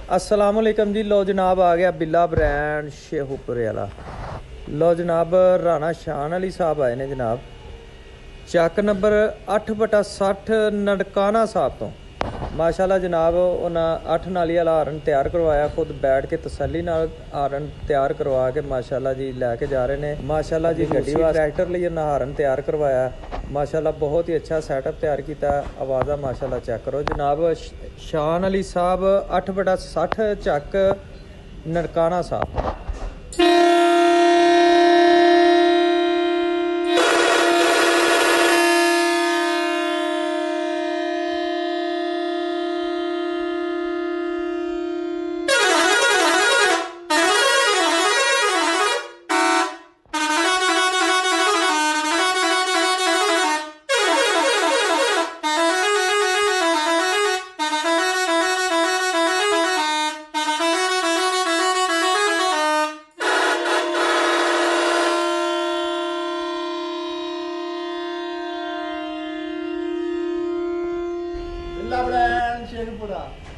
अस्सलाम वालेकुम जी। लो जनाब आ गया बिल्ला ब्रांड शेखुपुरे वाला। लो जनाब राणा शान अली साहब आए ने जनाब, चक नंबर 8/60 ननकाना साहब तो। माशाल्लाह जनाब उन्हें 8 नाली वाला हारन तैयार करवाया, खुद बैठ के तसल्ली नाल हारन तैयार करवा के माशाल्लाह जी लैके जा रहे हैं। माशाल्लाह जी गड्डी वास्ते ट्रैक्टर लिए उन्हें हारन तैयार करवाया। माशाल्लाह बहुत ही अच्छा सैटअप तैयार किया। आवाज़ा माशाल्लाह चेक करो जनाब। शान अली साहब 8/60 चक ननकाना साहब। बिल्ला ब्रांड शेखपुरा।